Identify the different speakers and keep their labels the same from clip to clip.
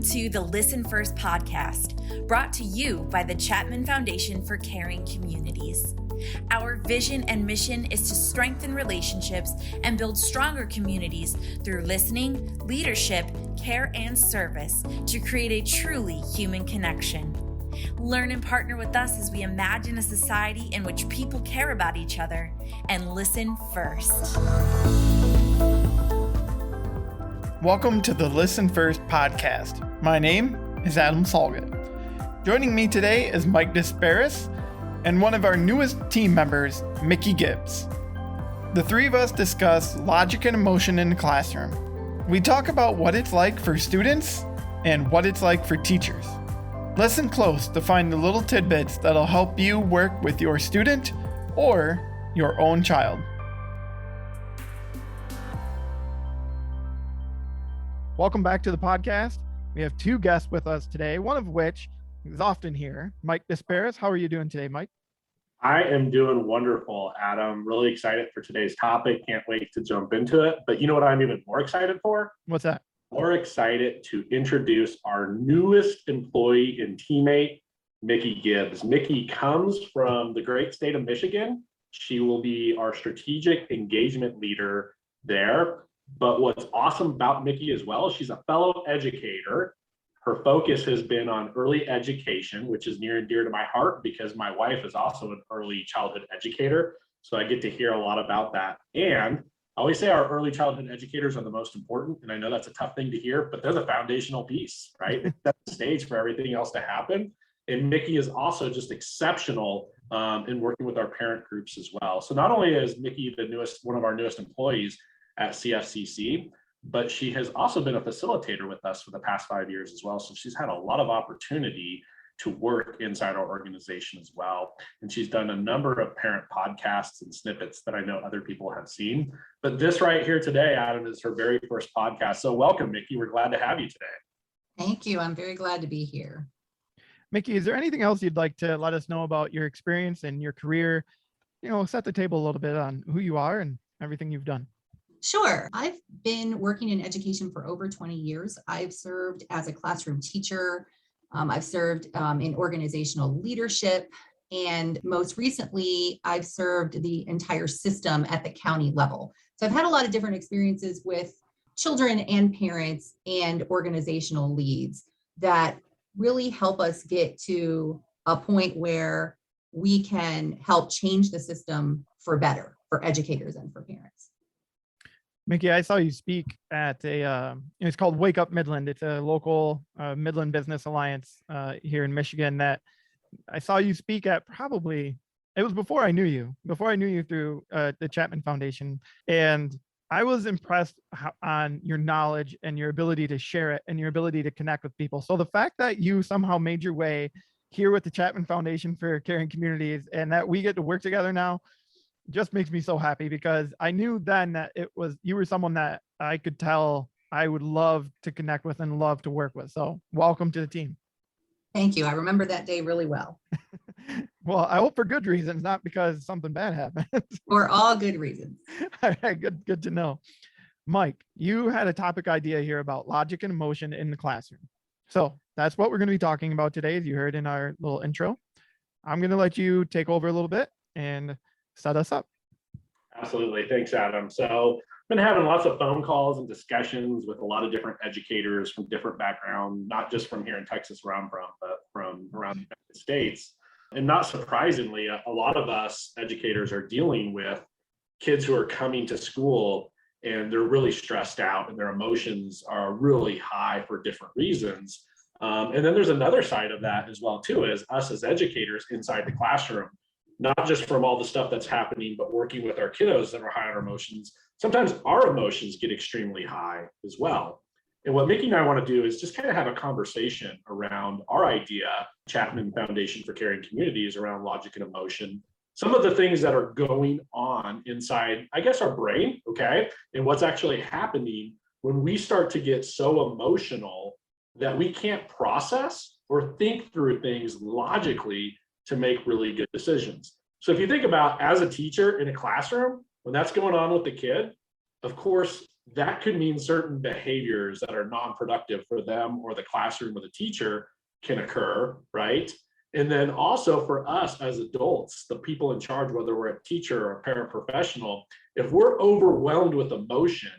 Speaker 1: to the Listen First podcast, brought to you by the Chapman Foundation for Caring Communities. Our vision and mission is to strengthen relationships and build stronger communities through listening, leadership, care, and service to create a truly human connection. Learn and partner with us as we imagine a society in which people care about each other and listen first.
Speaker 2: Welcome to the Listen First podcast. My name is Adam Salget. Joining me today is Mike Desparis and one of our newest team members, Mickey Gibbs. The three of us discuss logic and emotion in the classroom. We talk about what it's like for students and what it's like for teachers. Listen close to find the little tidbits that'll help you work with your student or your own child. Welcome back to the podcast. We have two guests with us today, one of which is often here, Mike Desparis. How are you doing today, Mike?
Speaker 3: I am doing wonderful, Adam. Really excited for today's topic. Can't wait to jump into it. But you know what I'm even more excited for?
Speaker 2: What's that?
Speaker 3: More excited to introduce our newest employee and teammate, Mickey Gibbs. Mickey comes from the great state of Michigan. She will be our strategic engagement leader there. But what's awesome about Mickey as well, she's a fellow educator. Her focus has been on early education, which is near and dear to my heart because my wife is also an early childhood educator. So I get to hear a lot about that. And I always say our early childhood educators are the most important. And I know that's a tough thing to hear, but they're the foundational piece, right? They set the stage for everything else to happen. And Mickey is also just exceptional in working with our parent groups as well. So not only is Mickey one of our newest employees at CFCC, but she has also been a facilitator with us for the past 5 years as well. So she's had a lot of opportunity to work inside our organization as well. And she's done a number of parent podcasts and snippets that I know other people have seen. But this right here today, Adam, is her very first podcast. So welcome, Mickey. We're glad to have you today.
Speaker 4: Thank you. I'm very glad to be here.
Speaker 2: Mickey, is there anything else you'd like to let us know about your experience and your career? Set the table a little bit on who you are and everything you've done.
Speaker 4: Sure. I've been working in education for over 20 years. I've served as a classroom teacher. I've served in organizational leadership. And most recently, I've served the entire system at the county level. So I've had a lot of different experiences with children and parents and organizational leads that really help us get to a point where we can help change the system for better for educators and for parents.
Speaker 2: Mickey, I saw you speak at it's called Wake Up Midland. It's a local Midland Business Alliance here in Michigan that I saw you speak at it was before I knew you through the Chapman Foundation. And I was impressed on your knowledge and your ability to share it and your ability to connect with people. So the fact that you somehow made your way here with the Chapman Foundation for Caring Communities and that we get to work together now just makes me so happy because I knew then that you were someone that I could tell I would love to connect with and love to work with. So welcome to the team.
Speaker 4: Thank you. I remember that day really well.
Speaker 2: Well, I hope for good reasons, not because something bad happened.
Speaker 4: For all good reasons.
Speaker 2: All right, good to know. Mike, you had a topic idea here about logic and emotion in the classroom. So that's what we're going to be talking about today, as you heard in our little intro. I'm going to let you take over a little bit and set us up.
Speaker 3: Absolutely. Thanks, Adam. So I've been having lots of phone calls and discussions with a lot of different educators from different backgrounds, not just from here in Texas where I'm from, but from around the United States. And not surprisingly, a lot of us educators are dealing with kids who are coming to school and they're really stressed out and their emotions are really high for different reasons. And then there's another side of that as well, too, as us as educators inside the classroom. Not just from all the stuff that's happening, but working with our kiddos that are high on our emotions. Sometimes our emotions get extremely high as well. And what Mickey and I want to do is just kind of have a conversation around our idea, Chapman Foundation for Caring Communities, around logic and emotion. Some of the things that are going on inside, I guess, our brain, okay? And what's actually happening when we start to get so emotional that we can't process or think through things logically to make really good decisions. So if you think about as a teacher in a classroom, when that's going on with the kid, of course, that could mean certain behaviors that are non-productive for them or the classroom or the teacher can occur, right? And then also for us as adults, the people in charge, whether we're a teacher or a paraprofessional, if we're overwhelmed with emotion,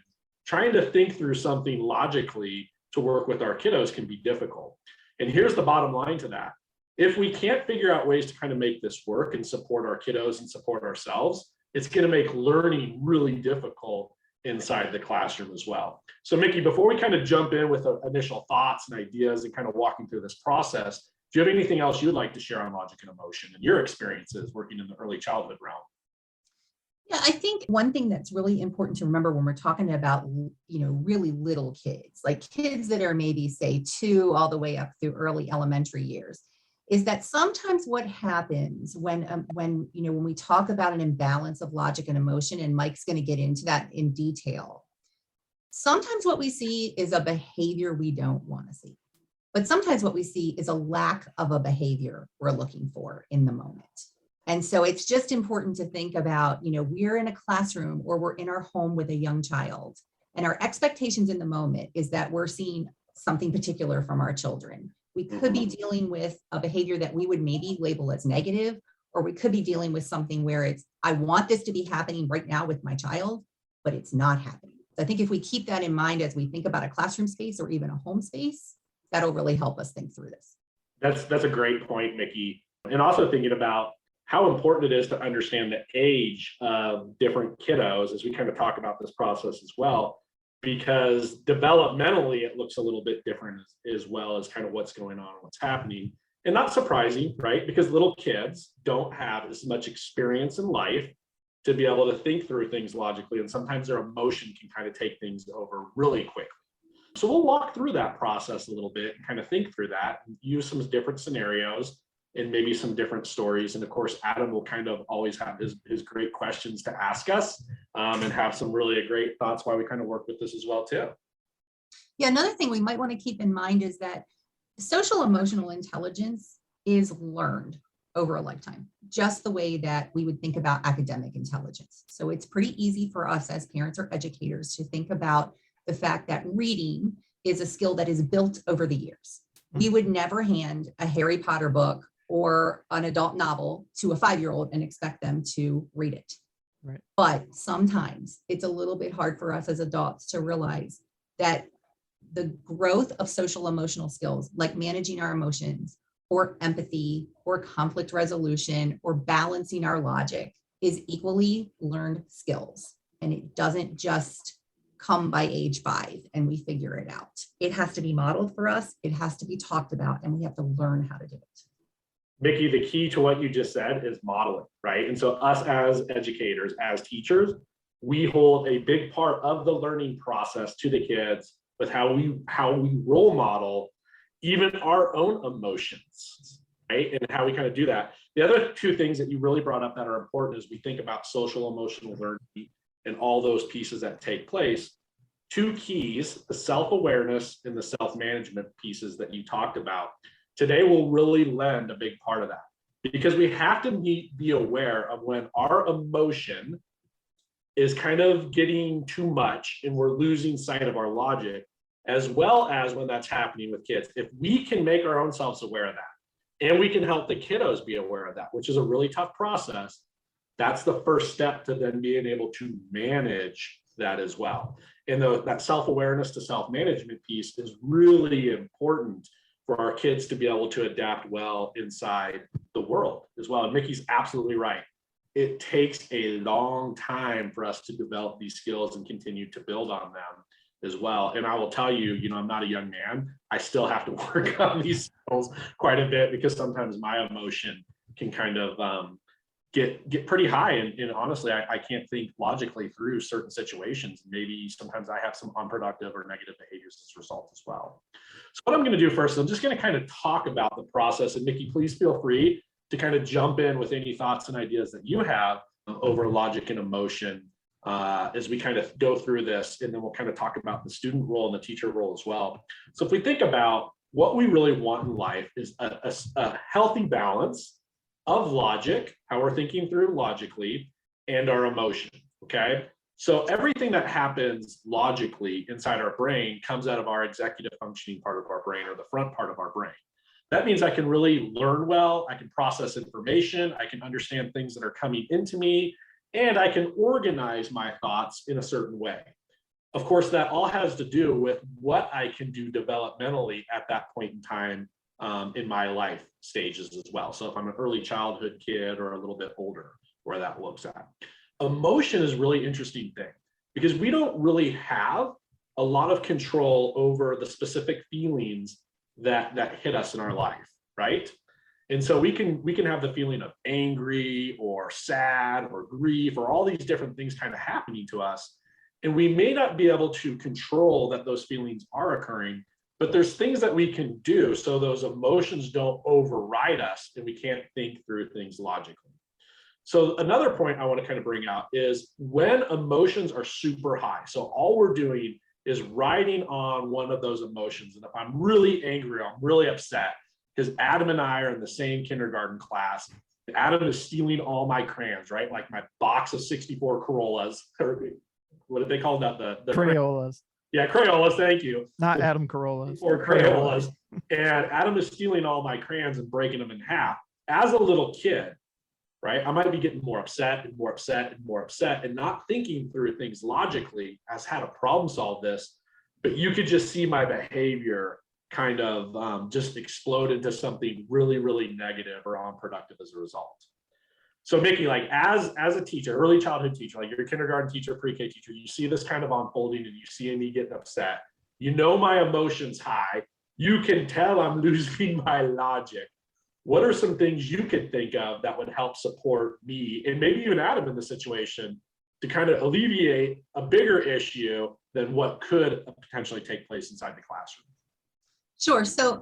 Speaker 3: trying to think through something logically to work with our kiddos can be difficult. And here's the bottom line to that. If we can't figure out ways to kind of make this work and support our kiddos and support ourselves, it's going to make learning really difficult inside the classroom as well. So Mickey, before we kind of jump in with initial thoughts and ideas and kind of walking through this process, do you have anything else you'd like to share on logic and emotion and your experiences working in the early childhood realm?
Speaker 4: Yeah, I think one thing that's really important to remember when we're talking about, really little kids, like kids that are maybe say 2 all the way up through early elementary years, is that sometimes what happens when we talk about an imbalance of logic and emotion, and Mike's going to get into that in detail, sometimes what we see is a behavior we don't want to see. But sometimes what we see is a lack of a behavior we're looking for in the moment. And so it's just important to think about, we're in a classroom or we're in our home with a young child, and our expectations in the moment is that we're seeing something particular from our children. We could be dealing with a behavior that we would maybe label as negative, or we could be dealing with something where it's, I want this to be happening right now with my child, but it's not happening. So I think if we keep that in mind as we think about a classroom space or even a home space, that'll really help us think through this.
Speaker 3: That's a great point, Mickey. And also thinking about how important it is to understand the age of different kiddos as we kind of talk about this process as well, because developmentally it looks a little bit different as well as kind of what's going on and what's happening. And not surprising, right? Because little kids don't have as much experience in life to be able to think through things logically. And sometimes their emotion can kind of take things over really quickly. So we'll walk through that process a little bit and kind of think through that, and use some different scenarios and maybe some different stories. And of course, Adam will kind of always have his great questions to ask us and have some really great thoughts why we kind of work with this as well too.
Speaker 4: Yeah, another thing we might want to keep in mind is that social emotional intelligence is learned over a lifetime, just the way that we would think about academic intelligence. So it's pretty easy for us as parents or educators to think about the fact that reading is a skill that is built over the years. We would never hand a Harry Potter book or an adult novel to a 5-year-old and expect them to read it.
Speaker 2: Right.
Speaker 4: But sometimes it's a little bit hard for us as adults to realize that the growth of social emotional skills, like managing our emotions or empathy or conflict resolution or balancing our logic, is equally learned skills. And it doesn't just come by age 5 and we figure it out. It has to be modeled for us. It has to be talked about, and we have to learn how to do it.
Speaker 3: Mickey, the key to what you just said is modeling, right? And so us as educators, as teachers, we hold a big part of the learning process to the kids with how we role model even our own emotions, right? And how we kind of do that. The other 2 things that you really brought up that are important is we think about social emotional learning and all those pieces that take place. 2 keys, the self-awareness and the self-management pieces that you talked about. Today will really lend a big part of that, because we have to be aware of when our emotion is kind of getting too much and we're losing sight of our logic, as well as when that's happening with kids. If we can make our own selves aware of that, and we can help the kiddos be aware of that, which is a really tough process, that's the first step to then being able to manage that as well. And that self-awareness to self-management piece is really important for our kids to be able to adapt well inside the world as well. And Mickey's absolutely right. It takes a long time for us to develop these skills and continue to build on them as well. And I will tell you, I'm not a young man. I still have to work on these skills quite a bit, because sometimes my emotion can kind of get pretty high. And honestly, I can't think logically through certain situations. Maybe sometimes I have some unproductive or negative behaviors as a result as well. So what I'm going to do first, I'm just going to kind of talk about the process. And Mickey, please feel free to kind of jump in with any thoughts and ideas that you have over logic and emotion as we kind of go through this. And then we'll kind of talk about the student role and the teacher role as well. So if we think about what we really want in life is a healthy balance of logic, how we're thinking through logically, and our emotion, okay? So everything that happens logically inside our brain comes out of our executive functioning part of our brain, or the front part of our brain. That means I can really learn well, I can process information, I can understand things that are coming into me, and I can organize my thoughts in a certain way. Of course, that all has to do with what I can do developmentally at that point in time in my life stages as well. So if I'm an early childhood kid or a little bit older, where that looks at. Emotion is a really interesting thing because we don't really have a lot of control over the specific feelings that hit us in our life, right? And so we can have the feeling of angry or sad or grief or all these different things kind of happening to us. And we may not be able to control that those feelings are occurring, but there's things that we can do so those emotions don't override us and we can't think through things logically. So another point I want to kind of bring out is when emotions are super high. So all we're doing is riding on one of those emotions. And if I'm really angry, I'm really upset, because Adam and I are in the same kindergarten class. Adam is stealing all my crayons, right? Like my box of 64 Corollas, or what did they call that? The
Speaker 2: Crayolas.
Speaker 3: Yeah, Crayolas, thank you.
Speaker 2: Not Adam Carollas.
Speaker 3: Or Crayolas. And Adam is stealing all my crayons and breaking them in half. As a little kid, right, I might be getting more upset and more upset and more upset and not thinking through things logically as how to problem solve this. But you could just see my behavior kind of just explode into something really, really negative or unproductive as a result. So Mickey, like as a teacher, early childhood teacher, like you're a kindergarten teacher, pre-K teacher, you see this kind of unfolding and you see me getting upset. You know my emotions high. You can tell I'm losing my logic. What are some things you could think of that would help support me and maybe even Adam in the situation to kind of alleviate a bigger issue than what could potentially take place inside the classroom?
Speaker 4: Sure. So,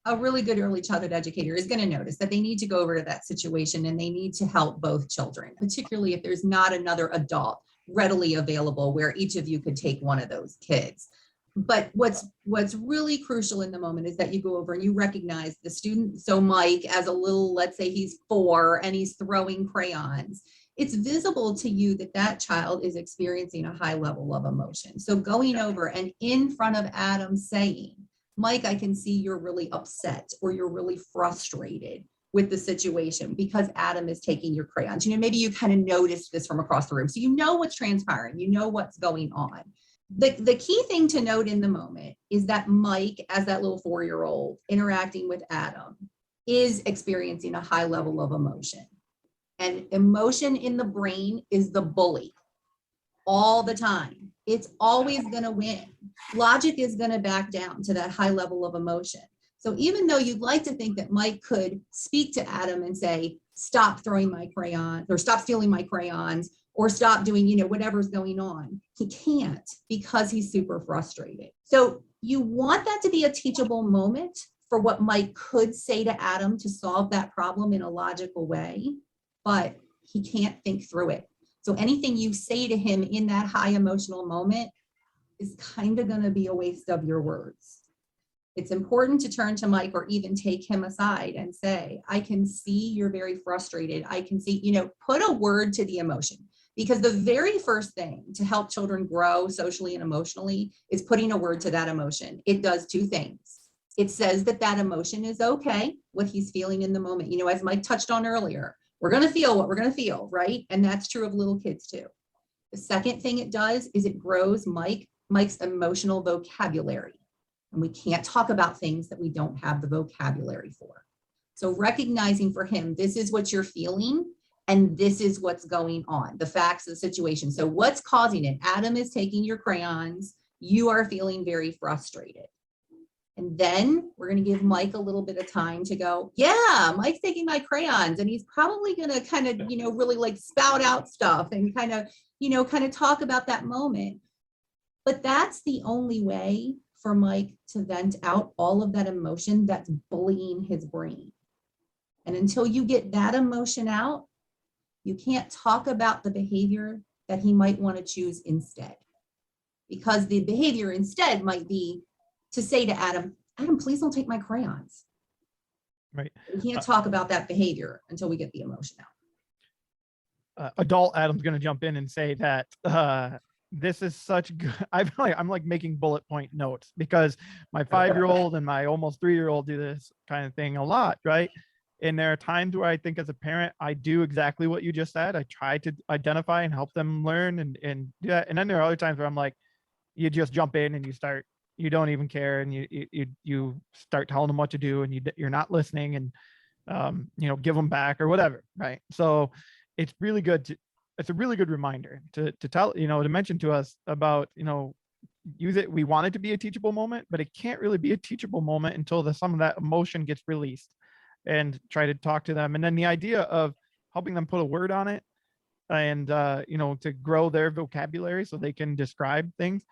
Speaker 4: a really good early childhood educator is going to notice that they need to go over to that situation and they need to help both children, particularly if there's not another adult readily available where each of you could take one of those kids. But what's really crucial in the moment is that you go over and you recognize the student. So Mike, as a little, let's say he's 4 and he's throwing crayons. It's visible to you that that child is experiencing a high level of emotion. So going over and in front of Adam saying, Mike, I can see you're really upset or you're really frustrated with the situation because Adam is taking your crayons. Maybe you kind of noticed this from across the room. So you know what's transpiring, you know what's going on. The key thing to note in the moment is that Mike, as that little 4-year-old interacting with Adam, is experiencing a high level of emotion. And emotion in the brain is the bully all the time. It's always going to win. Logic is going to back down to that high level of emotion. So even though you'd like to think that Mike could speak to Adam and say, stop throwing my crayons or stop stealing my crayons or stop doing, whatever's going on, he can't because he's super frustrated. So you want that to be a teachable moment for what Mike could say to Adam to solve that problem in a logical way, but he can't think through it. So anything you say to him in that high emotional moment is kind of going to be a waste of your words. It's important to turn to Mike or even take him aside and say, I can see you're very frustrated. I can see, put a word to the emotion, because the very first thing to help children grow socially and emotionally is putting a word to that emotion. It does 2 things. It says that that emotion is okay, what he's feeling in the moment. As Mike touched on earlier, we're going to feel what we're going to feel, right? And that's true of little kids too. The second thing it does is it grows Mike's emotional vocabulary. And we can't talk about things that we don't have the vocabulary for. So recognizing for him, this is what you're feeling and this is what's going on, the facts of the situation. So what's causing it? Adam is taking your crayons. You are feeling very frustrated. And then we're going to give Mike a little bit of time to go, yeah, Mike's taking my crayons and he's probably going to kind of, really like spout out stuff and kind of talk about that moment. But that's the only way for Mike to vent out all of that emotion that's bullying his brain. And until you get that emotion out, you can't talk about the behavior that he might want to choose instead. Because the behavior instead might be to say to Adam, please don't take my crayons.
Speaker 2: Right.
Speaker 4: We can't talk about that behavior until we get the emotion out.
Speaker 2: adult Adam's going to jump in and say that this is such good. I'm like making bullet point notes because my 5-year-old and my almost 3-year-old do this kind of thing a lot, right? And there are times where I think as a parent, I do exactly what you just said. I try to identify and help them learn and do that. And then there are other times where I'm like, you just jump in and you don't even care, and you start telling them what to do, and you're not listening, and give them back or whatever, right? So it's really good it's a really good reminder to tell, to mention to us about, use it. We want it to be a teachable moment, but it can't really be a teachable moment until some of that emotion gets released, and try to talk to them. And then the idea of helping them put a word on it, and to grow their vocabulary so they can describe things,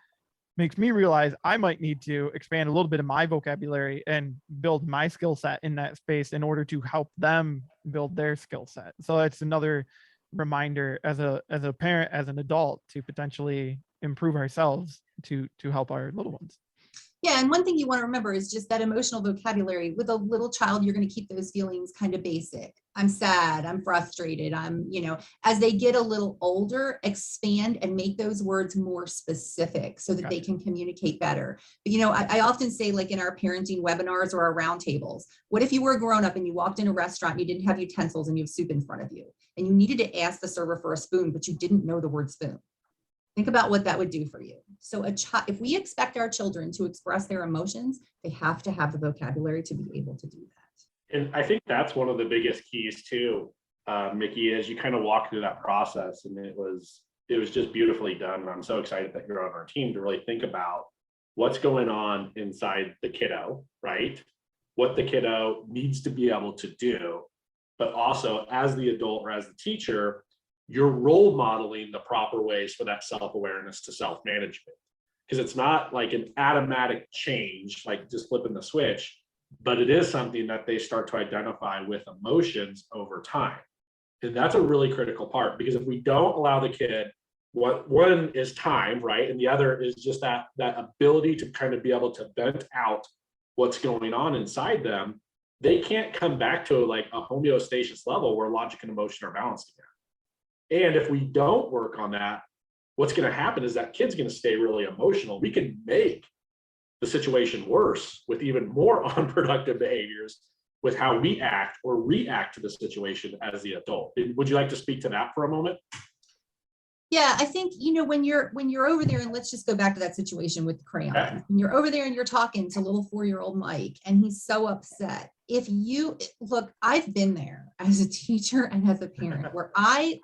Speaker 2: makes me realize I might need to expand a little bit of my vocabulary and build my skill set in that space in order to help them build their skill set. So it's another reminder as a parent, as an adult, to potentially improve ourselves to help our little ones.
Speaker 4: Yeah, and one thing you want to remember is just that emotional vocabulary. With a little child, you're going to keep those feelings kind of basic. I'm sad, I'm frustrated, as they get a little older, expand and make those words more specific so that they can communicate better. But, I often say, like in our parenting webinars or our roundtables, what if you were a grown up and you walked in a restaurant and you didn't have utensils and you have soup in front of you and you needed to ask the server for a spoon, but you didn't know the word spoon? Think about what that would do for you. So if we expect our children to express their emotions, they have to have the vocabulary to be able to do that.
Speaker 3: And I think that's one of the biggest keys too, Mickey, as you kind of walk through that process. And it was just beautifully done. And I'm so excited that you're on our team to really think about what's going on inside the kiddo, right? What the kiddo needs to be able to do, but also as the adult or as the teacher, you're role modeling the proper ways for that self-awareness to self-management. Because it's not like an automatic change, like just flipping the switch, but it is something that they start to identify with emotions over time. And that's a really critical part, because if we don't allow the kid, one is time, right? And the other is just that ability to kind of be able to vent out what's going on inside them, they can't come back to like a homeostasis level where logic and emotion are balanced again. And if we don't work on that, what's going to happen is that kid's going to stay really emotional. We can make the situation worse with even more unproductive behaviors with how we act or react to the situation as the adult. Would you like to speak to that for a moment?
Speaker 4: Yeah, I think, when you're over there, and let's just go back to that situation with the crayons.
Speaker 3: Okay.
Speaker 4: When you're over there and you're talking to little 4-year-old Mike, and he's so upset. I've been there as a teacher and as a parent where I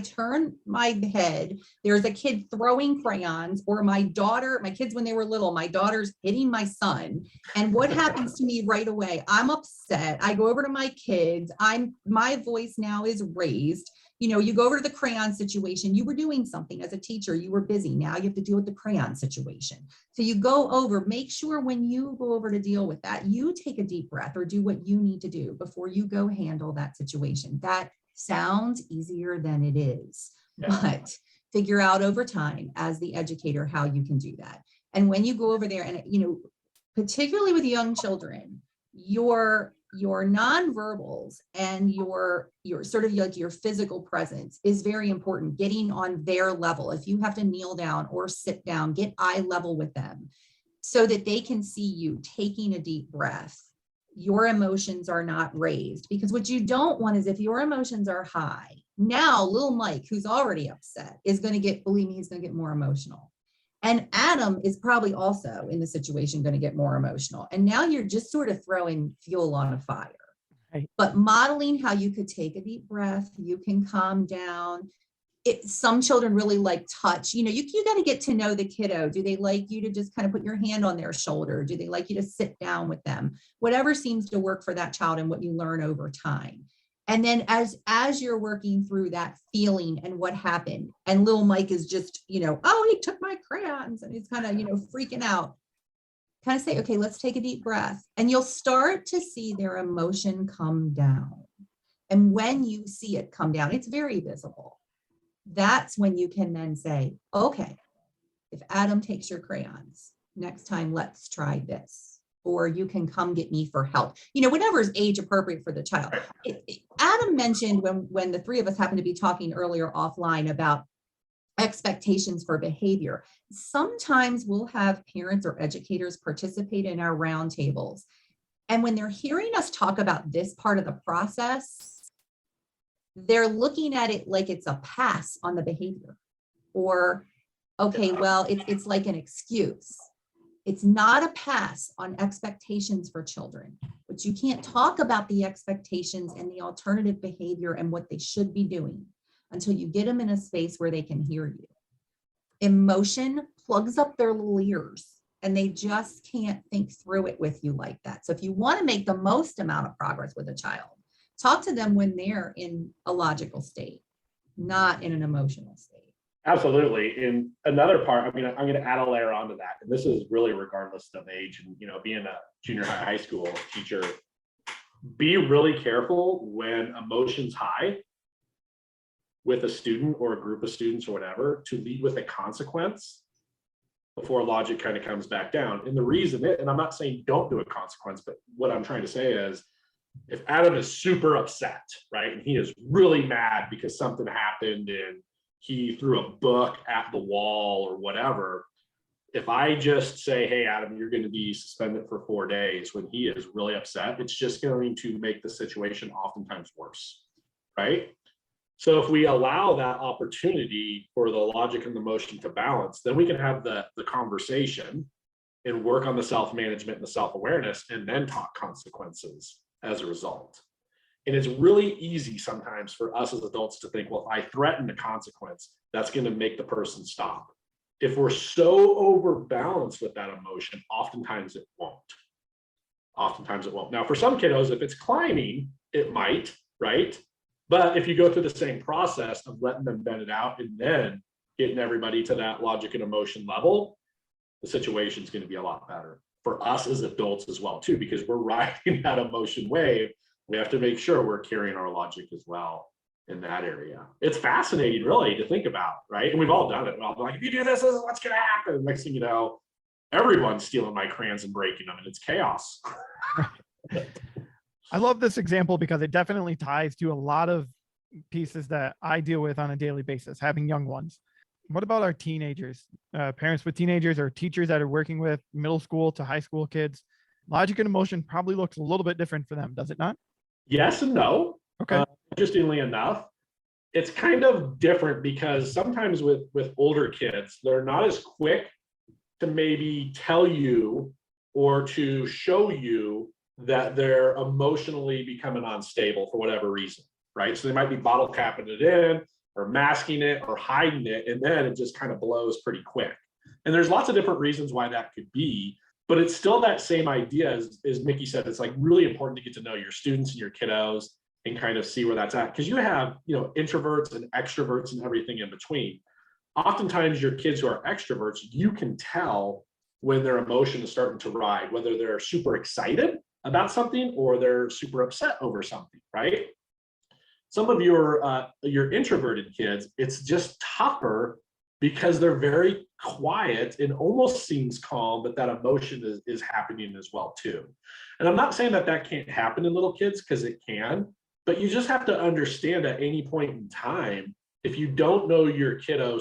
Speaker 4: turn my head, there's a kid throwing crayons, or my kids when they were little, my daughter's hitting my son. And what happens to me right away? I'm upset. I go over to my kids. My voice now is raised. You go over to the crayon situation. You were doing something as a teacher. You were busy. Now you have to deal with the crayon situation. So you go over, make sure when you go over to deal with that, you take a deep breath or do what you need to do before you go handle that situation. That sounds easier than it is, but figure out over time as the educator how you can do that. And when you go over there, and particularly with young children, your nonverbals and your sort of like your physical presence is very important. Getting on their level. If you have to kneel down or sit down, get eye level with them so that they can see you taking a deep breath. Your emotions are not raised, because what you don't want is if your emotions are high, now little Mike, who's already upset, is going to get, believe me, he's going to get more emotional. And Adam is probably also in the situation going to get more emotional. And now you're just sort of throwing fuel on a fire. Right. But modeling how you could take a deep breath, you can calm down. Some children really like touch. You got to get to know the kiddo. Do they like you to just kind of put your hand on their shoulder? Do they like you to sit down with them? Whatever seems to work for that child and what you learn over time. And then as you're working through that feeling and what happened, and little Mike is just, oh, he took my crayons, and he's kind of, freaking out. Kind of say, okay, let's take a deep breath. And you'll start to see their emotion come down. And when you see it come down, it's very visible. That's when you can then say, okay, if Adam takes your crayons, next time let's try this. or you can come get me for help, whatever is age appropriate for the child. Adam mentioned when the three of us happened to be talking earlier offline about expectations for behavior. Sometimes we'll have parents or educators participate in our roundtables. And when they're hearing us talk about this part of the process, they're looking at it like it's a pass on the behavior, or, okay, well, it's like an excuse. It's not a pass on expectations for children, but you can't talk about the expectations and the alternative behavior and what they should be doing until you get them in a space where they can hear you. Emotion plugs up their little ears and they just can't think through it with you like that. So if you want to make the most amount of progress with a child, talk to them when they're in a logical state, not in an emotional state.
Speaker 3: Absolutely. And another part, I'm going to add a layer onto that. And this is really regardless of age, and, being a junior high school teacher, be really careful when emotion's high with a student or a group of students or whatever, to lead with a consequence before logic kind of comes back down. And the reason, and I'm not saying don't do a consequence, but what I'm trying to say is, if Adam is super upset, right, and he is really mad because something happened and he threw a book at the wall or whatever, if I just say, hey, Adam, you're going to be suspended for 4 days when he is really upset, it's just going to make the situation oftentimes worse, right? So if we allow that opportunity for the logic and the emotion to balance, then we can have the conversation and work on the self-management and the self-awareness, and then talk consequences as a result. And it's really easy sometimes for us as adults to think, well, if I threaten a consequence, that's going to make the person stop. If we're so overbalanced with that emotion, oftentimes it won't. Oftentimes it won't. Now, for some kiddos, if it's climbing, it might, right? But if you go through the same process of letting them vent it out and then getting everybody to that logic and emotion level, the situation's going to be a lot better for us as adults as well, too, because we're riding that emotion wave. We have to make sure we're carrying our logic as well in that area. It's fascinating, really, to think about, right? And we've all done it. We're all like, if you do this is what's going to happen. Next thing you know, everyone's stealing my crayons and breaking them, and it's chaos.
Speaker 2: I love this example because it definitely ties to a lot of pieces that I deal with on a daily basis, having young ones. What about our teenagers, parents with teenagers, or teachers that are working with middle school to high school kids? Logic and emotion probably looks a little bit different for them, does it not?
Speaker 3: Yes and no.
Speaker 2: Okay.
Speaker 3: Interestingly enough, it's kind of different because sometimes with older kids, they're not as quick to maybe tell you or to show you that they're emotionally becoming unstable for whatever reason, right? So they might be bottle capping it in or masking it or hiding it, and then it just kind of blows pretty quick. And there's lots of different reasons why that could be, but it's still that same idea as Mickey said. It's like really important to get to know your students and your kiddos and kind of see where that's at, because you have, introverts and extroverts and everything in between. Oftentimes your kids who are extroverts, you can tell when their emotion is starting to ride, whether they're super excited about something or they're super upset over something, right? Some of your introverted kids, it's just tougher because they're very quiet and almost seems calm, but that emotion is happening as well too. And I'm not saying that can't happen in little kids, because it can, but you just have to understand at any point in time, if you don't know your kiddo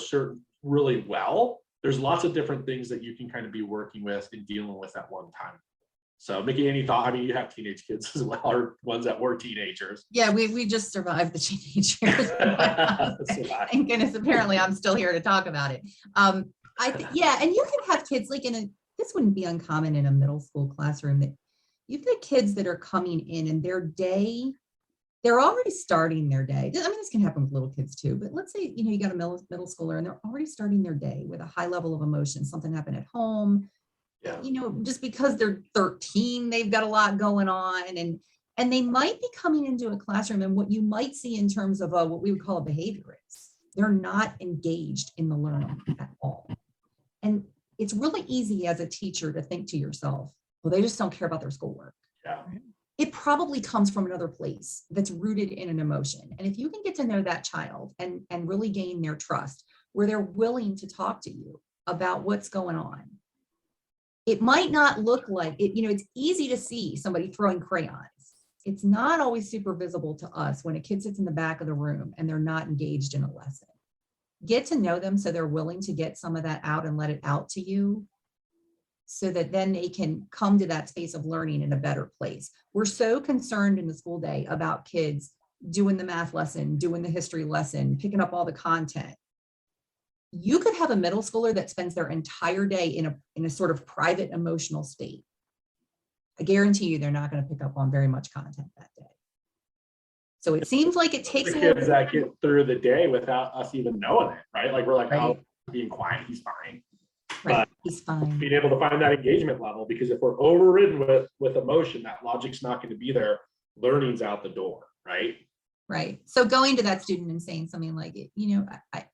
Speaker 3: really well, there's lots of different things that you can kind of be working with and dealing with at one time. So Mickey, any thought? I mean, you have teenage kids as well, or ones that were teenagers.
Speaker 4: Yeah, we just survived the teenage years. Thank goodness, apparently I'm still here to talk about it. And you can have kids like this wouldn't be uncommon in a middle school classroom, that you've got kids that are coming in and their day, they're already starting their day. I mean, this can happen with little kids too, but let's say, you got a middle schooler and they're already starting their day with a high level of emotion. Something happened at home. Yeah. Just because they're 13, they've got a lot going on, and they might be coming into a classroom, and what you might see in terms of what we would call a behaviorist, they're not engaged in the learning at all. And it's really easy as a teacher to think to yourself, well, they just don't care about their schoolwork.
Speaker 3: Yeah.
Speaker 4: It probably comes from another place that's rooted in an emotion. And if you can get to know that child and really gain their trust, where they're willing to talk to you about what's going on, it might not look like it, it's easy to see somebody throwing crayons. It's not always super visible to us when a kid sits in the back of the room and they're not engaged in a lesson. Get to know them so they're willing to get some of that out and let it out to you, so that then they can come to that space of learning in a better place. We're so concerned in the school day about kids doing the math lesson, doing the history lesson, picking up all the content. You could have a middle schooler that spends their entire day in a sort of private emotional state. I guarantee you they're not going to pick up on very much content that day. So it seems like it takes
Speaker 3: the kids that get through the day without us even knowing it, right? Like we're like,
Speaker 4: Right.
Speaker 3: oh, being quiet, he's fine.
Speaker 4: right. He's fine.
Speaker 3: Being able to find that engagement level, because if we're overridden with emotion, that logic's not going to be there. Learning's out the door, right?
Speaker 4: Right. So going to that student and saying something like,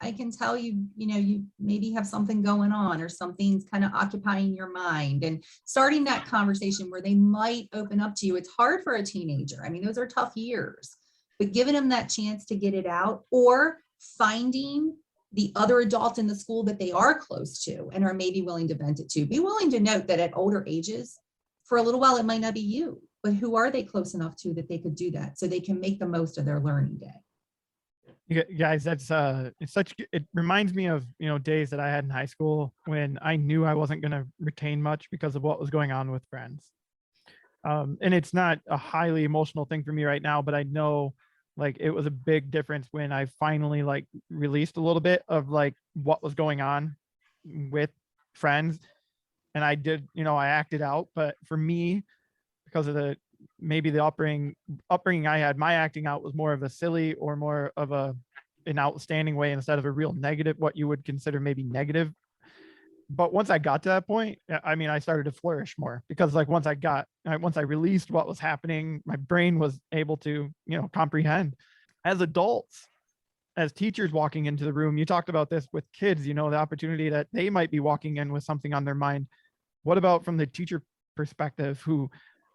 Speaker 4: I can tell you, you maybe have something going on or something's kind of occupying your mind, and starting that conversation where they might open up to you. It's hard for a teenager. I mean, those are tough years, but giving them that chance to get it out, or finding the other adult in the school that they are close to and are maybe willing to vent it to. Be willing to note that at older ages, for a little while, it might not be you, but who are they close enough to that they could do that so they can make the most of their learning day?
Speaker 2: You guys, it reminds me of, days that I had in high school when I knew I wasn't going to retain much because of what was going on with friends. And it's not a highly emotional thing for me right now, but I know like it was a big difference when I finally like released a little bit of like what was going on with friends. And I did, I acted out, but for me, because of the upbringing I had, my acting out was more of a silly or more of an outstanding way instead of a real negative, what you would consider maybe negative. But once I got to that point, I mean, I started to flourish more because like once I released what was happening, my brain was able to, comprehend. As adults, as teachers walking into the room, you talked about this with kids, the opportunity that they might be walking in with something on their mind. What about from the teacher perspective, who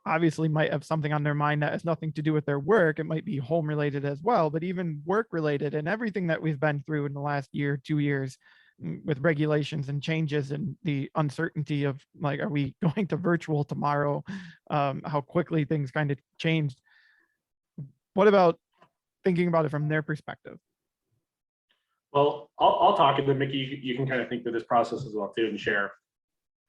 Speaker 2: obviously might have something on their mind that has nothing to do with their work? It might be home related as well, but even work related, and everything that we've been through in the last year, 2 years with regulations and changes and the uncertainty of like, are we going to virtual tomorrow? How quickly things kind of changed. What about thinking about it from their perspective?
Speaker 3: Well, I'll talk, and then Mickey, you can kind of think through this process as well too and share.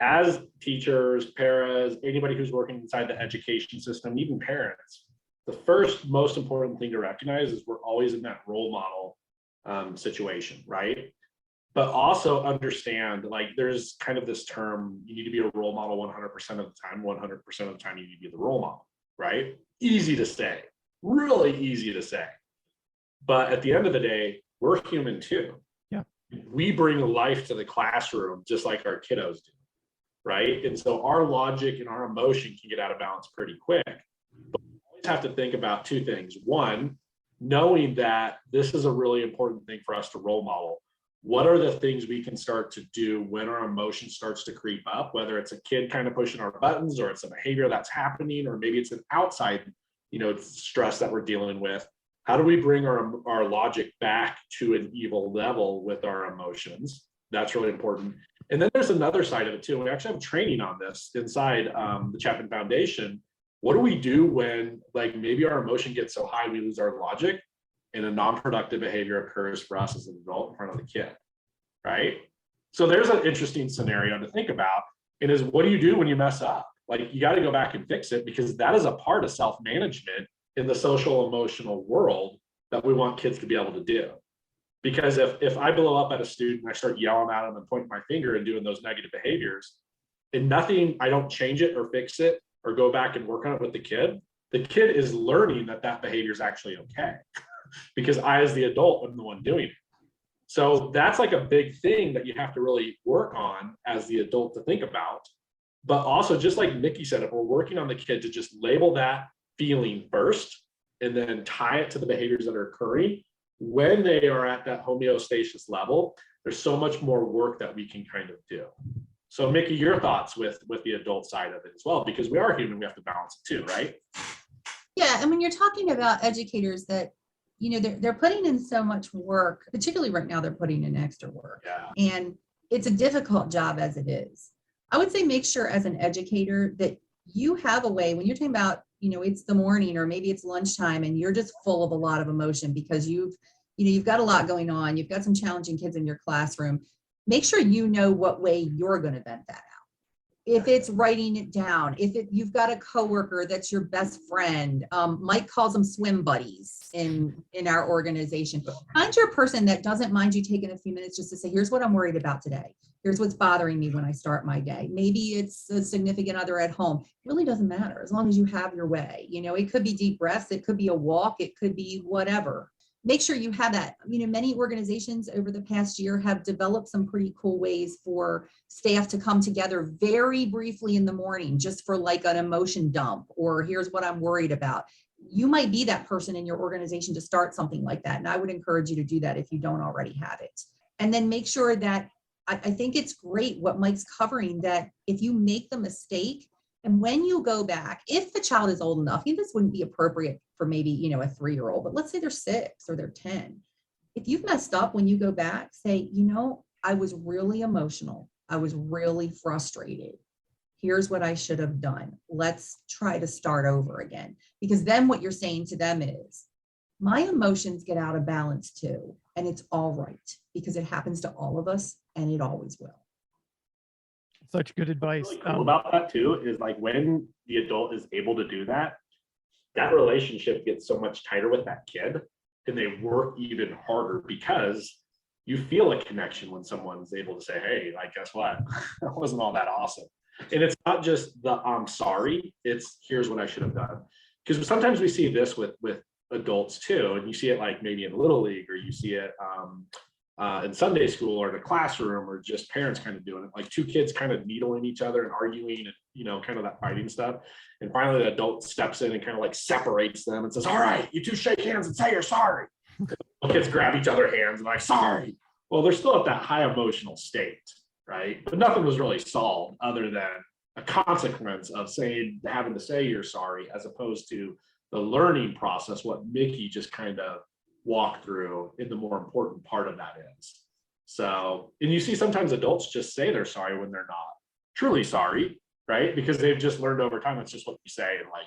Speaker 3: As teachers, paras, anybody who's working inside the education system, even parents, the first most important thing to recognize is we're always in that role model situation, right? But also understand, like, there's kind of this term, you need to be a role model 100% of the time. 100% of the time you need to be the role model, right? Easy to say, really easy to say. But at the end of the day, we're human too.
Speaker 2: Yeah.
Speaker 3: We bring life to the classroom just like our kiddos do, right? And so our logic and our emotion can get out of balance pretty quick. But we always have to think about two things. One, knowing that this is a really important thing for us to role model. What are the things we can start to do when our emotion starts to creep up, whether it's a kid kind of pushing our buttons, or it's a behavior that's happening, or maybe it's an outside, stress that we're dealing with. How do we bring our logic back to an evil level with our emotions? That's really important. And then there's another side of it too. We actually have training on this inside the Chapman Foundation. What do we do when like maybe our emotion gets so high we lose our logic and a non-productive behavior occurs for us as an adult in front of the kid, right? So there's an interesting scenario to think about. And is, what do you do when you mess up? Like, you got to go back and fix it, because that is a part of self-management in the social emotional world that we want kids to be able to do. Because if I blow up at a student and I start yelling at them and pointing my finger and doing those negative behaviors, and nothing, I don't change it or fix it or go back and work on it with the kid is learning that behavior is actually okay. Because I, as the adult, am the one doing it. So that's like a big thing that you have to really work on as the adult to think about. But also, just like Mickey said, if we're working on the kid to just label that feeling first and then tie it to the behaviors that are occurring, when they are at that homeostasis level, there's so much more work that we can kind of do. So Mickey, your thoughts with the adult side of it as well, because we are human, we have to balance it too, right?
Speaker 4: Yeah, I mean, you're talking about educators that, they're putting in so much work, particularly right now, they're putting in extra work.
Speaker 3: Yeah.
Speaker 4: And it's a difficult job as it is. I would say make sure as an educator that you have a way when you're talking about, it's the morning or maybe it's lunchtime and you're just full of a lot of emotion because you've got a lot going on. You've got some challenging kids in your classroom. Make sure you know what way you're going to vent that out. If it's writing it down, you've got a coworker that's your best friend. Mike calls them swim buddies in our organization. Find your person that doesn't mind you taking a few minutes just to say, here's what I'm worried about today. Here's what's bothering me when I start my day. Maybe it's a significant other at home. It really doesn't matter as long as you have your way. It could be deep breaths. It could be a walk. It could be whatever. Make sure you have that. Many organizations over the past year have developed some pretty cool ways for staff to come together very briefly in the morning, just for like an emotion dump, or here's what I'm worried about. You might be that person in your organization to start something like that. And I would encourage you to do that if you don't already have it. And then make sure that, I think it's great what Mike's covering, that if you make the mistake, and when you go back, if the child is old enough, this wouldn't be appropriate for maybe, a 3-year-old, but let's say they're 6 or they're 10. If you've messed up, when you go back, say, I was really emotional. I was really frustrated. Here's what I should have done. Let's try to start over again. Because then what you're saying to them is, my emotions get out of balance too. And it's all right, because it happens to all of us and it always will.
Speaker 2: Such good advice.
Speaker 3: What's really cool about that too is like when the adult is able to do that, that relationship gets so much tighter with that kid, and they work even harder because you feel a connection when someone's able to say, hey, like, guess what? That wasn't all that awesome. And it's not just the I'm sorry, it's here's what I should have done. Because sometimes we see this with adults too, and you see it like maybe in Little League, or you see it in Sunday school or in a classroom, or just parents kind of doing it, like 2 kids kind of needling each other and arguing and kind of that fighting stuff. And finally the adult steps in and kind of like separates them and says, all right, you 2 shake hands and say you're sorry. The kids grab each other's hands and like, sorry. Well, they're still at that high emotional state, right? But nothing was really solved other than a consequence of having to say you're sorry, as opposed to the learning process, what Mickey just kind of walk through, and the more important part of that is. So, and you see sometimes adults just say they're sorry when they're not truly sorry, right? Because they've just learned over time, it's just what you say, and like,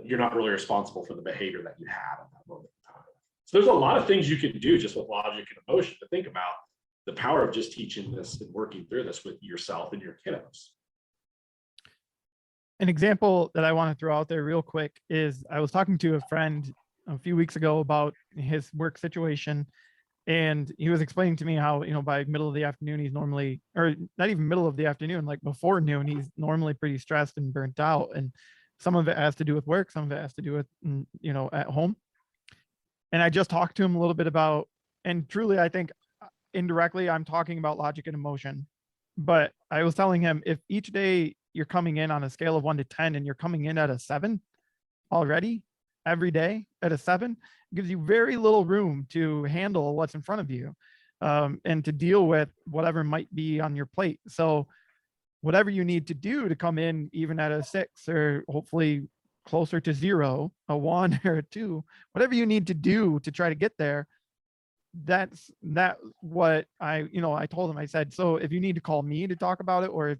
Speaker 3: you're not really responsible for the behavior that you had at that moment in time. So there's a lot of things you can do just with logic and emotion to think about the power of just teaching this and working through this with yourself and your kiddos.
Speaker 2: An example that I want to throw out there real quick is I was talking to a friend a few weeks ago about his work situation, and he was explaining to me how, by middle of the afternoon, he's normally, or not even middle of the afternoon, like before noon, he's normally pretty stressed and burnt out. And some of it has to do with work, some of it has to do with, at home. And I just talked to him a little bit about, and truly, I think indirectly, I'm talking about logic and emotion. But I was telling him, if each day you're coming in on a scale of 1 to 10 and you're coming in at a 7 already, every day at a 7, it gives you very little room to handle what's in front of you, and to deal with whatever might be on your plate. So whatever you need to do to come in even at a 6, or hopefully closer to 0, a 1 or a 2, whatever you need to do to try to get there, that's what I told him. I said, so if you need to call me to talk about it, or if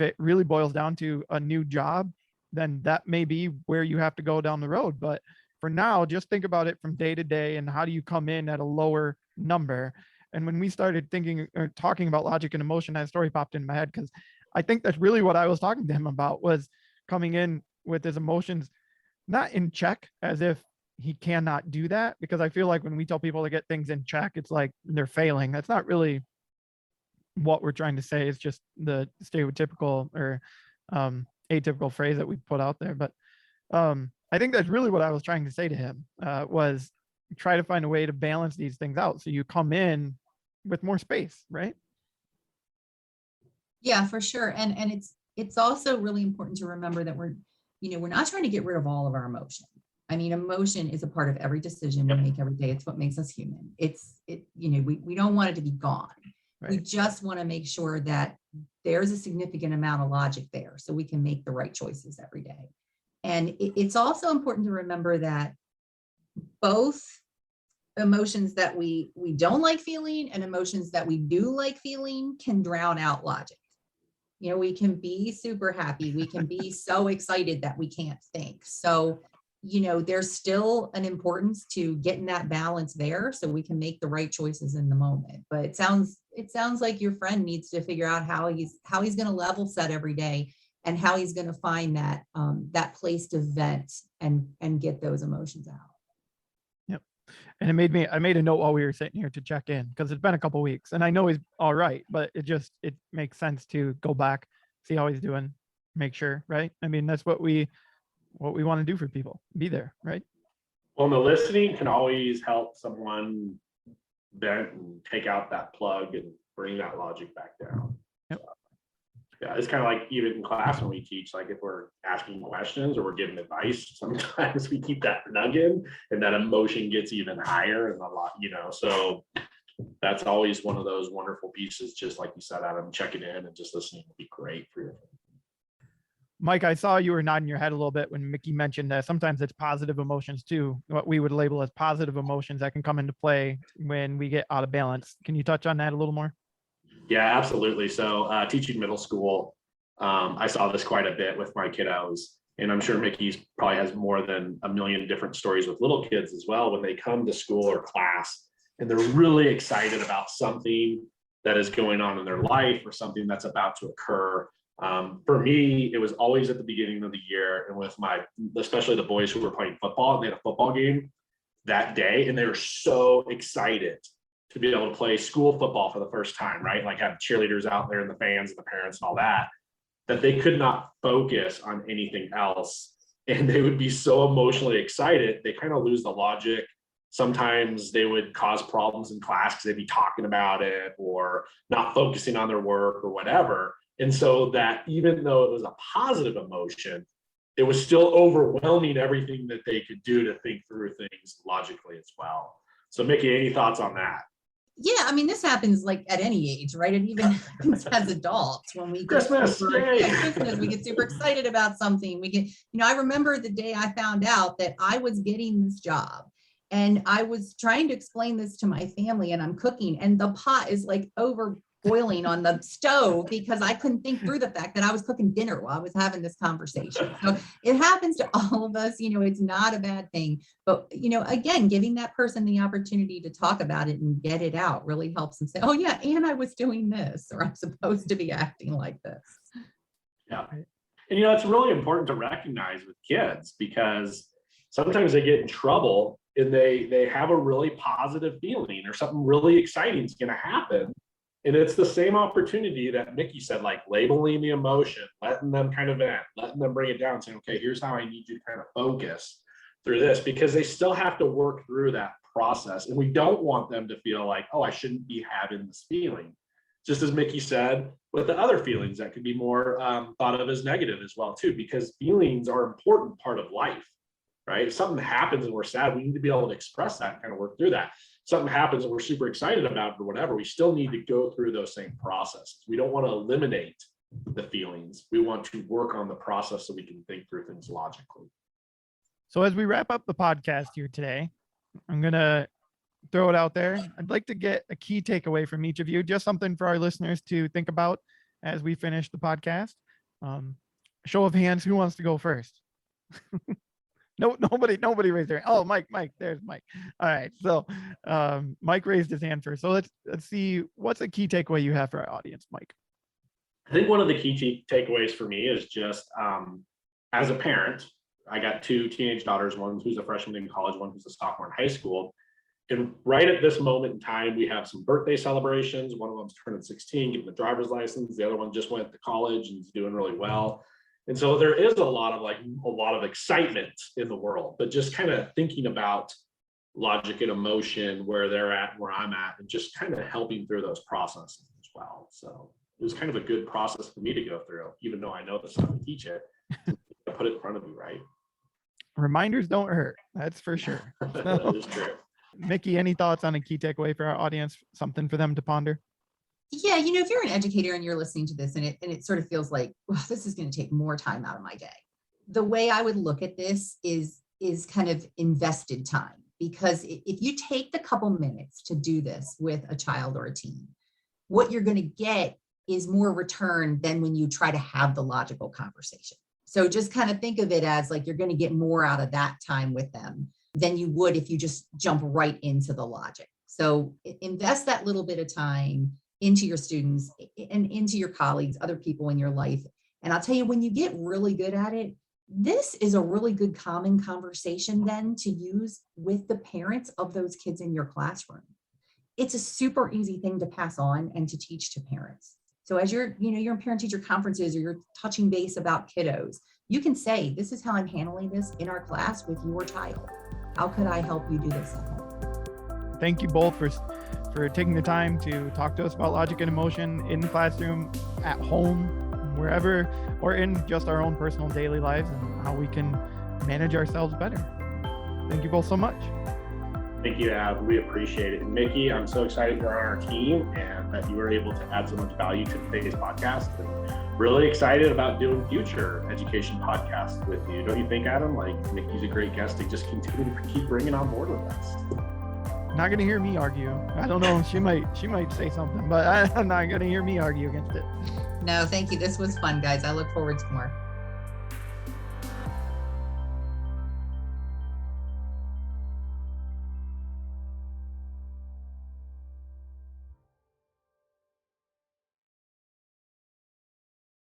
Speaker 2: it really boils down to a new job, then that may be where you have to go down the road. But for now, just think about it from day to day, and how do you come in at a lower number? And when we started thinking or talking about logic and emotion, that story popped in my head, because I think that's really what I was talking to him about, was coming in with his emotions not in check, as if he cannot do that. Because I feel like when we tell people to get things in check, it's like they're failing. That's not really what we're trying to say. It's just the stereotypical or atypical phrase that we put out there. But I think that's really what I was trying to say to him, was try to find a way to balance these things out, so you come in with more space, right?
Speaker 4: Yeah, for sure. And it's also really important to remember that we're not trying to get rid of all of our emotion. I mean, emotion is a part of every decision we make every day. It's what makes us human. We don't want it to be gone. Right. We just want to make sure that there's a significant amount of logic there, so we can make the right choices every day. And it's also important to remember that both emotions that we don't like feeling and emotions that we do like feeling can drown out logic. We can be super happy. We can be so excited that we can't think. So, there's still an importance to getting that balance there so we can make the right choices in the moment. But it sounds like your friend needs to figure out how he's going to level set every day and how he's going to find that place to vent and get those emotions out.
Speaker 2: Yep. And I made a note while we were sitting here to check in because it's been a couple weeks and I know he's all right, but it makes sense to go back, see how he's doing, make sure, right? I mean, that's what we want to do for people, be there, right?
Speaker 3: Well, the listening can always help someone vent and take out that plug and bring that logic back down.
Speaker 2: Yep.
Speaker 3: So, yeah, it's kind of like even in class when we teach, like if we're asking questions or we're giving advice, sometimes we keep that nugget and that emotion gets even higher and a lot, so that's always one of those wonderful pieces, just like you said, Adam, checking in and just listening would be great for you.
Speaker 2: Mike, I saw you were nodding your head a little bit when Mickey mentioned that sometimes it's positive emotions too, what we would label as positive emotions that can come into play when we get out of balance. Can you touch on that a little more?
Speaker 3: Yeah, absolutely. So teaching middle school, I saw this quite a bit with my kiddos, and I'm sure Mickey's probably has more than a million different stories with little kids as well. When they come to school or class and they're really excited about something that is going on in their life or something that's about to occur. For me, it was always at the beginning of the year, and with especially the boys who were playing football, they had a football game that day, and they were so excited to be able to play school football for the first time, right? Like have cheerleaders out there and the fans and the parents and all that they could not focus on anything else. And they would be so emotionally excited, they kind of lose the logic. Sometimes they would cause problems in class because they'd be talking about it or not focusing on their work or whatever. And so that even though it was a positive emotion, it was still overwhelming everything that they could do to think through things logically as well. So Mickey, any thoughts on that?
Speaker 4: Yeah, I mean, this happens like at any age, right? It even happens as adults when we get
Speaker 3: Christmas,
Speaker 4: Christmas, we get super excited about something. We get, I remember the day I found out that I was getting this job and I was trying to explain this to my family and I'm cooking and the pot is like over boiling on the stove because I couldn't think through the fact that I was cooking dinner while I was having this conversation. So it happens to all of us, it's not a bad thing. But, again, giving that person the opportunity to talk about it and get it out really helps them say, oh, yeah, and I was doing this, or I'm supposed to be acting like this.
Speaker 3: Yeah. And, it's really important to recognize with kids because sometimes they get in trouble and they have a really positive feeling or something really exciting is going to happen. And it's the same opportunity that Mickey said, like labeling the emotion, letting them kind of vent, letting them bring it down, saying, okay, here's how I need you to kind of focus through this, because they still have to work through that process. And we don't want them to feel like, oh, I shouldn't be having this feeling. Just as Mickey said, with the other feelings that could be more thought of as negative as well, too, because feelings are an important part of life, right? If something happens and we're sad, we need to be able to express that and kind of work through that. Something happens and we're super excited about it or whatever, we still need to go through those same processes. We don't want to eliminate the feelings. We want to work on the process so we can think through things logically.
Speaker 2: So as we wrap up the podcast here today, I'm going to throw it out there. I'd like to get a key takeaway from each of you, just something for our listeners to think about as we finish the podcast. Show of hands, who wants to go first? No, nobody raised their hand. Oh, Mike, there's Mike. All right. So Mike raised his hand first. So let's see, what's a key takeaway you have for our audience, Mike?
Speaker 3: I think one of the key takeaways for me is just as a parent, I got two teenage daughters, one who's a freshman in college, one who's a sophomore in high school. And right at this moment in time, we have some birthday celebrations. One of them's turning 16, getting the driver's license. The other one just went to college and is doing really well. And so there is a lot of excitement in the world, but just kind of thinking about logic and emotion, where they're at, where I'm at, and just kind of helping through those processes as well. So it was kind of a good process for me to go through, even though I know that's how to teach it. I put it in front of you, right?
Speaker 2: Reminders don't hurt. That's for sure.
Speaker 3: That is true.
Speaker 2: Mickey, any thoughts on a key takeaway for our audience? Something for them to ponder?
Speaker 4: Yeah, if you're an educator and you're listening to this and it sort of feels like, well, this is going to take more time out of my day. The way I would look at this is kind of invested time, because if you take the couple minutes to do this with a child or a teen, what you're going to get is more return than when you try to have the logical conversation. So just kind of think of it as like you're going to get more out of that time with them than you would if you just jump right into the logic. So invest that little bit of time into your students and into your colleagues, other people in your life. And I'll tell you, when you get really good at it, this is a really good common conversation then to use with the parents of those kids in your classroom. It's a super easy thing to pass on and to teach to parents. So as you're in parent-teacher conferences or you're touching base about kiddos, you can say, this is how I'm handling this in our class with your child. How could I help you do this at home?
Speaker 2: Thank you both for taking the time to talk to us about logic and emotion in the classroom, at home, wherever, or in just our own personal daily lives and how we can manage ourselves better. Thank you both so much.
Speaker 3: Thank you, Ab. We appreciate it. And Mickey, I'm so excited you're on our team and that you were able to add so much value to today's podcast. And really excited about doing future education podcasts with you. Don't you think, Adam? Like, Mickey's a great guest to just continue to keep bringing on board with us.
Speaker 2: Not going to hear me argue. I don't know. She might say something, but I'm not going to hear me argue against it.
Speaker 4: No, thank you. This was fun, guys. I look forward to more.